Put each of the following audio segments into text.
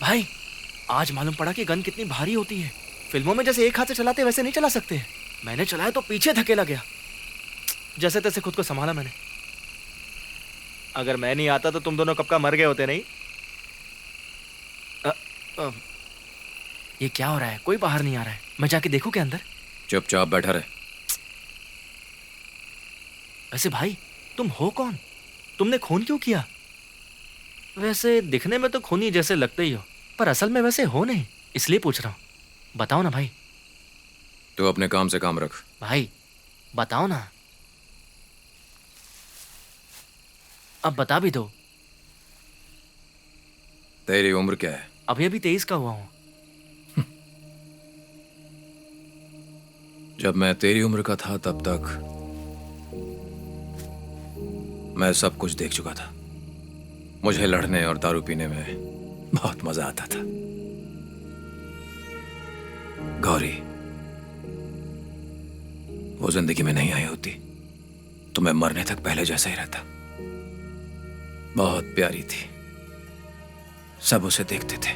भाई आज मालूम पड़ा कि गन कितनी भारी होती है। फिल्मों में जैसे एक हाथ से चलाते वैसे नहीं चला सकते। मैंने चलाया तो पीछे धकेला गया। जैसे तैसे खुद को संभाला मैंने। अगर मैं नहीं आता तो तुम दोनों कब का मर गए होते। नहीं ये क्या हो रहा है? कोई बाहर नहीं आ रहा है। मैं जाके देखूं क्या अंदर? चुपचाप बैठा रहे। वैसे भाई तुम हो कौन? तुमने खून क्यों किया? वैसे दिखने में तो खूनी जैसे लगते ही हो, पर असल में वैसे हो नहीं, इसलिए पूछ रहा हूं। बताओ ना भाई। तो अपने काम से काम रख। भाई बताओ ना। अब बता भी दो। तेरी उम्र क्या है? अभी अभी 23 का हुआ हूं। जब मैं तेरी उम्र का था तब तक मैं सब कुछ देख चुका था। मुझे लड़ने और दारू पीने में बहुत मजा आता था। गौरी वो जिंदगी में नहीं आई होती तो मैं मरने तक पहले जैसा ही रहता। बहुत प्यारी थी, सब उसे देखते थे,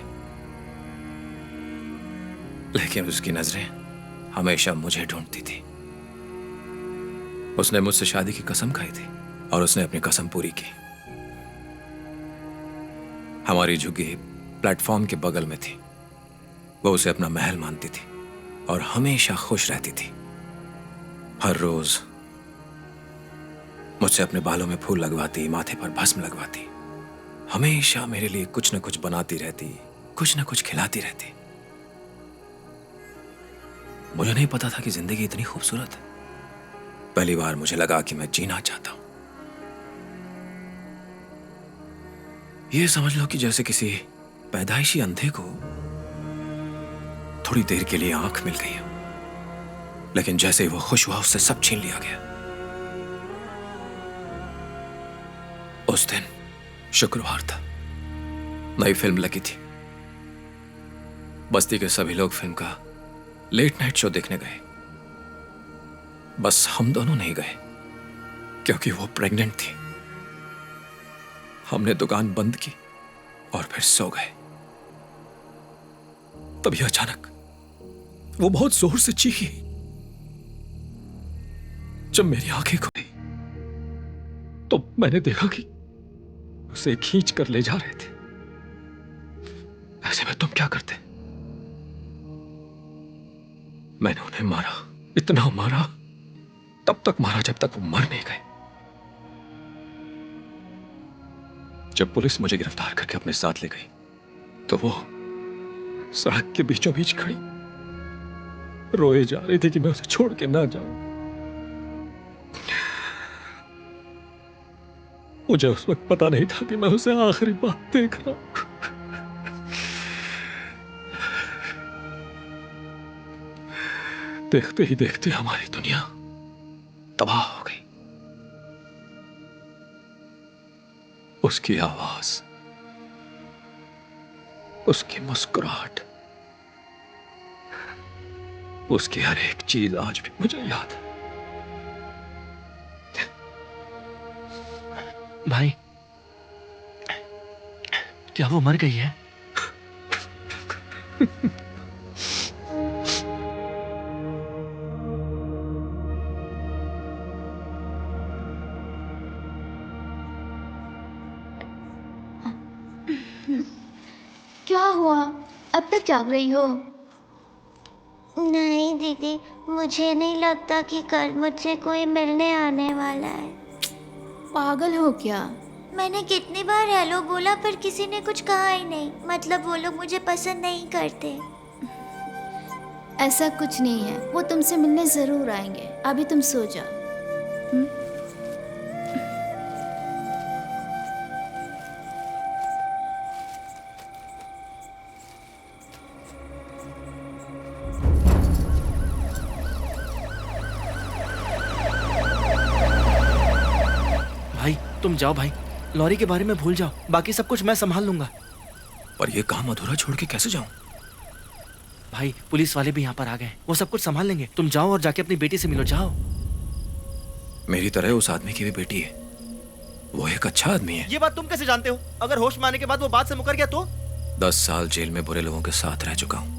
लेकिन उसकी नजरें हमेशा मुझे ढूंढती थी। उसने मुझसे शादी की कसम खाई थी और उसने अपनी कसम पूरी की। हमारी झुग्गी प्लेटफॉर्म के बगल में थी। वो उसे अपना महल मानती थी और हमेशा खुश रहती थी। हर रोज मुझसे अपने बालों में फूल लगवाती, माथे पर भस्म लगवाती, हमेशा मेरे लिए कुछ न कुछ बनाती रहती, कुछ न कुछ खिलाती रहती। मुझे नहीं पता था कि जिंदगी इतनी खूबसूरत है। पहली बार मुझे लगा कि मैं जीना चाहता हूं। यह समझ लो कि जैसे किसी पैदाइशी अंधे को थोड़ी देर के लिए आंख मिल गई हो, लेकिन जैसे ही वो खुश हुआ उससे सब छीन लिया गया। उस दिन शुक्रवार था, नई फिल्म लगी थी। बस्ती के सभी लोग फिल्म का लेट नाइट शो देखने गए। बस हम दोनों नहीं गए क्योंकि वो प्रेग्नेंट थी। हमने दुकान बंद की और फिर सो गए। तभी अचानक वो बहुत जोर से चीखी। जब मेरी आंखें खुली तो मैंने देखा कि उसे खींच कर ले जा रहे थे। ऐसे में तुम क्या करते? मैंने उन्हें मारा, इतना मारा, तब तक मारा जब तक वो मर नहीं गए। जब पुलिस मुझे गिरफ्तार करके अपने साथ ले गई तो वो सड़क के बीचों बीच खड़ी रोए जा रही थी कि मैं उसे छोड़ के ना जाऊं। मुझे उस वक्त पता नहीं था कि मैं उसे आखिरी बार देख रहा हूं। देखते ही देखते हमारी दुनिया तबाह हो गई। उसकी आवाज, उसकी मुस्कुराहट, उसकी हर एक चीज आज भी मुझे याद है। भाई क्या वो मर गई है? क्या हुआ? अब तक जाग रही हो? नहीं दीदी, मुझे नहीं लगता कि कल मुझसे कोई मिलने आने वाला है। पागल हो क्या? मैंने कितनी बार हेलो बोला पर किसी ने कुछ कहा ही नहीं। मतलब वो लोग मुझे पसंद नहीं करते। ऐसा कुछ नहीं है, वो तुमसे मिलने जरूर आएंगे। अभी तुम सो जाओ। भाई तुम जाओ भाई, लॉरी के बारे में भूल जाओ, बाकी सब कुछ मैं संभाल लूंगा। पर यह काम अधूरा छोड़ के कैसे जाऊं? भाई पुलिस वाले भी यहाँ पर आ गए, वो सब कुछ संभाल लेंगे। तुम जाओ और जाके अपनी बेटी से मिलो, जाओ। मेरी तरह उस आदमी की भी बेटी है। वो एक अच्छा आदमी है। ये बात तुम कैसे जानते हो? अगर होश में आने के बाद वो बात से मुकर गया तो? 10 साल जेल में बुरे लोगों के साथ रह चुका हूँ।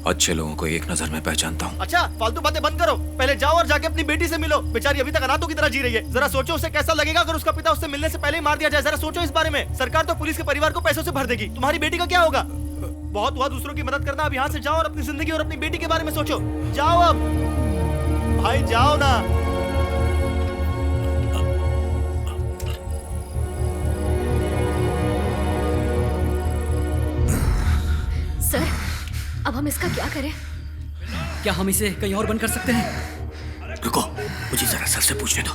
अच्छे लोगों को एक नजर में पहचानता हूँ। अच्छा, फालतू बातें बंद करो। पहले जाओ और जाके अपनी बेटी से मिलो। बेचारी अभी तक अनाथों की तरह जी रही है। जरा सोचो उसे कैसा लगेगा अगर उसका पिता उससे मिलने से पहले ही मार दिया जाए। जरा सोचो इस बारे में। सरकार तो पुलिस के परिवार को पैसों से भर देगी, तुम्हारी बेटी का क्या होगा? बहुत हुआ दूसरों की मदद करना, अब यहाँ से जाओ और अपनी जिंदगी और अपनी बेटी के बारे में सोचो। जाओ अब भाई, जाओ ना। सर, अब हम इसका क्या करें? क्या हम इसे कहीं और बंद कर सकते हैं? रुको, मुझे जरा सर से पूछने दो।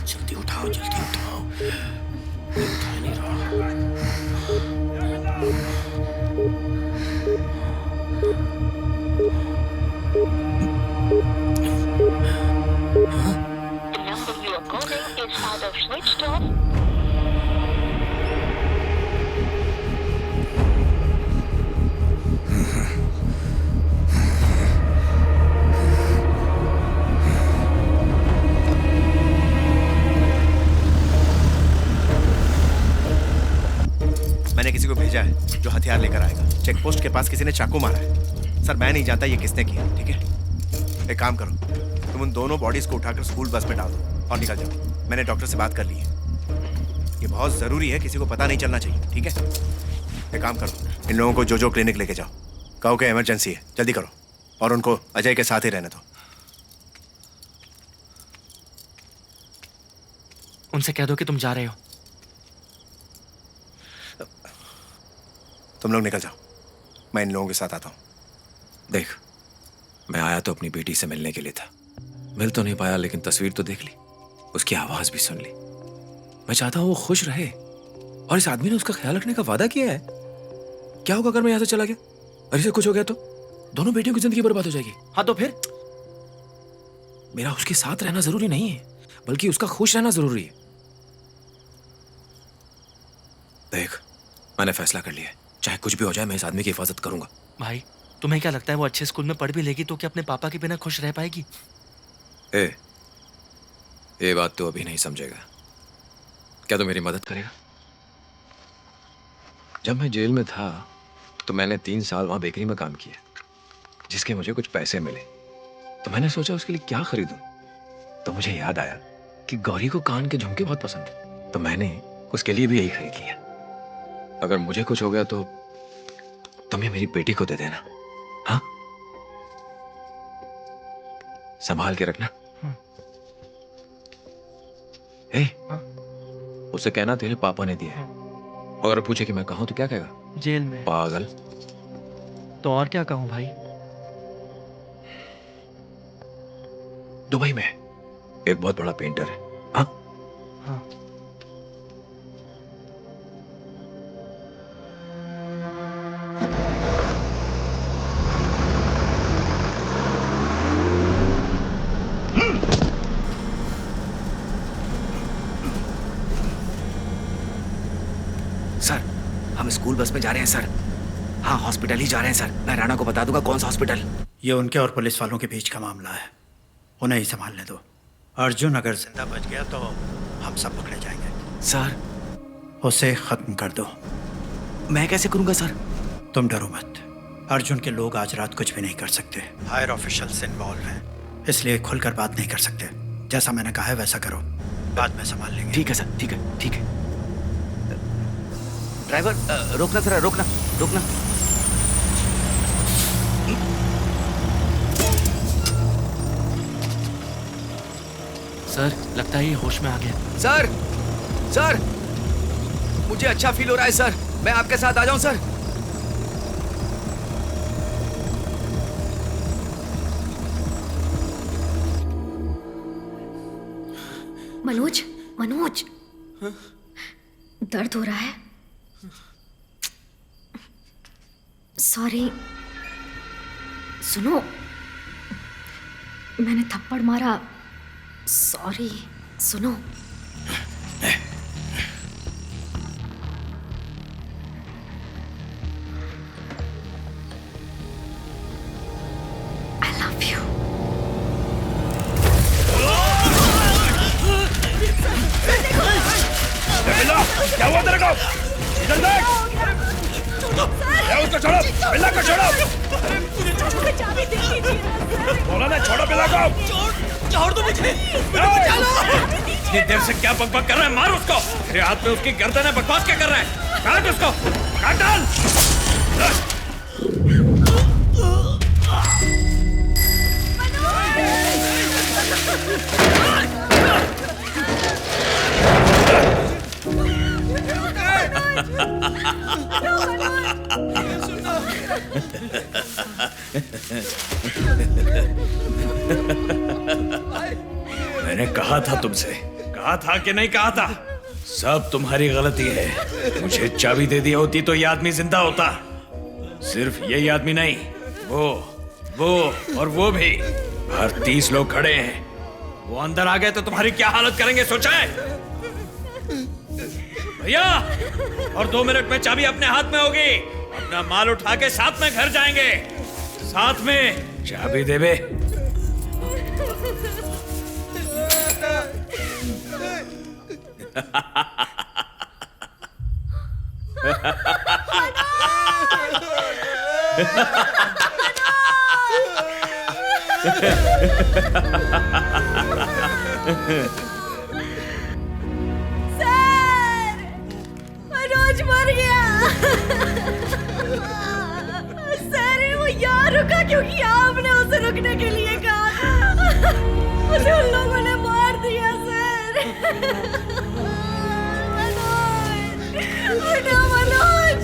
जल्दी उठाओ, जल्दी उठाओ। उठा नहीं रहा। मैंने किसी को भेजा है जो हथियार लेकर आएगा। चेक पोस्ट के पास किसी ने चाकू मारा है। सर, मैं नहीं जानता ये किसने किया, ठीक है? एक काम करो, तुम उन दोनों बॉडीज को उठाकर स्कूल बस में डाल दो और निकल जाओ। मैंने डॉक्टर से बात कर ली है। ये बहुत जरूरी है, किसी को पता नहीं चलना चाहिए, ठीक है? एक काम करो, इन लोगों को जो क्लिनिक लेके जाओ। कहो कि इमरजेंसी है, जल्दी करो। और उनको अजय के साथ ही रहने दो। उनसे कह दो कि तुम जा रहे हो। तुम लोग निकल जाओ, मैं इन लोगों के साथ आता हूँ। देख, मैं आया तो अपनी बेटी से मिलने के लिए था। मिल तो नहीं पाया, लेकिन तस्वीर तो देख ली, उसकी आवाज भी सुन ली। मैं चाहता हूँ वो खुश रहे, और इस आदमी ने उसका ख्याल रखने का वादा किया है। क्या होगा अगर मैं यहाँ से चला गया और इसे कुछ हो गया तो? दोनों बेटियों की जिंदगी बर्बाद हो जाएगी। हाँ तो फिर? मेरा उसके साथ रहना जरूरी नहीं है, बल्कि उसका खुश रहना जरूरी है। देख, मैंने फैसला कर लिया है, चाहे कुछ भी हो जाए मैं इस आदमी की हिफाजत करूंगा। भाई, तुम्हें क्या लगता है वो अच्छे स्कूल में पढ़ भी लेगी तो क्या अपने पापा के बिना खुश रह पाएगी? ये बात तो अभी नहीं समझेगा। क्या तू मेरी मदद करेगा? जब मैं जेल में था तो मैंने 3 साल वहां बेकरी में काम किया, जिसके मुझे कुछ पैसे मिले। तो मैंने सोचा उसके लिए क्या खरीदूं। तो मुझे याद आया कि गौरी को कान के झुमके बहुत पसंद है, तो मैंने उसके लिए भी यही खरीद लिया। अगर मुझे कुछ हो गया तो तुम ये मेरी बेटी को दे देना, हाँ? संभाल के रखना। उसे कहना तेरे पापा ने दिया है। अगर पूछे कि मैं कहूं तो क्या कहेगा? जेल में। पागल। तो और क्या कहूं भाई? दुबई में एक बहुत बड़ा पेंटर है। हाँ? हाँ। सर, हम स्कूल बस में जा रहे हैं सर। हाँ, हॉस्पिटल ही जा रहे हैं सर। मैं राणा को बता दूंगा कौन सा हॉस्पिटल। ये उनके और पुलिस वालों के बीच का मामला है, उन्हें ही संभालने दो। अर्जुन अगर जिंदा बच गया तो हम सब पकड़े जाएंगे। सर, उसे खत्म कर दो। मैं कैसे करूंगा सर? तुम डरो मत, अर्जुन के लोग आज रात कुछ भी नहीं कर सकते। हायर ऑफिशियल्स इन्वॉल्व हैं, इसलिए खुलकर बात नहीं कर सकते। जैसा मैंने कहा है वैसा करो, बाद में संभाल लेंगे। ठीक है सर, ठीक है, ठीक है। ड्राइवर, रोकना सर, रोकना रोकना। सर, लगता है ये होश में आ गया। सर, सर, मुझे अच्छा फील हो रहा है सर। मैं आपके साथ आ जाऊं सर? मनोज, मनोज, दर्द हो रहा है? सॉरी। सुनो, मैंने थप्पड़ मारा। सॉरी। सुनो, आई लव यू। क्या हुआ तेरे को? इधर देख। को छोड़ो, बिल्ला को छोड़ो। बोला ना छोड़ो बिल्ला को। छोड़ दो मुझे। इतनी देर से क्या बकबक कर रहा है? मार उसको। तेरे हाथ में उसकी गर्दन है, बकवास क्या कर रहा है? काट उसको, काट डाल। मैंने कहा था तुमसे, कहा था कि नहीं कहा था? सब तुम्हारी गलती है। मुझे चाबी दे दी होती तो ये आदमी जिंदा होता। सिर्फ यही आदमी नहीं, वो और वो भी। बाहर 30 लोग खड़े हैं। वो अंदर आ गए तो तुम्हारी क्या हालत करेंगे सोचा है? भैया, और 2 मिनट में चाबी अपने हाथ में होगी। अपना माल उठा के साथ में घर जाएंगे। साथ में चाबी देवे। मनोज मर गया। सर वो यहाँ रुका क्योंकि आपने उसे रुकने के लिए कहा था। उसे उन लोगों ने मार दिया सर। मनोज,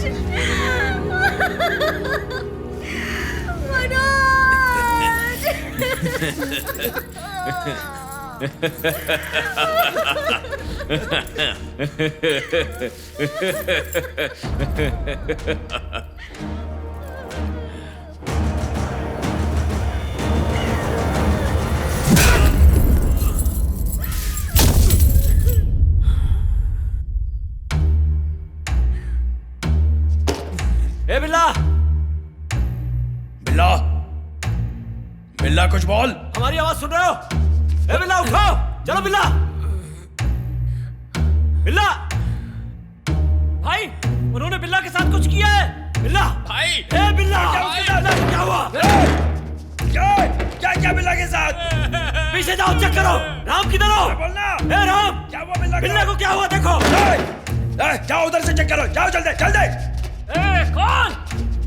ए बिल्ला, बिल्ला, बिल्ला कुछ बोल। हमारी आवाज सुन रहे हो? ए बिल्ला उठो, चलो बिल्ला। बिल्ला भाई, उन्होंने बिल्ला के साथ कुछ किया है। बिल्ला भाई, ए बिल्ला, क्या हुआ? क्या बिल्ला के साथ? पीछे जाओ, चेक करो। राम किधर हो? बोलना। ए राम, क्या हुआ बिल्ला? बिल्ला को क्या हुआ देखो। जाओ उधर से चेक करो, जाओ जल्दी जल्दी। ए कौन?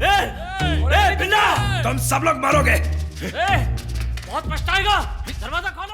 ए बिल्ला, तुम सब लोग मारोगे। बहुत पछताएगा। दरवाजा खोलो।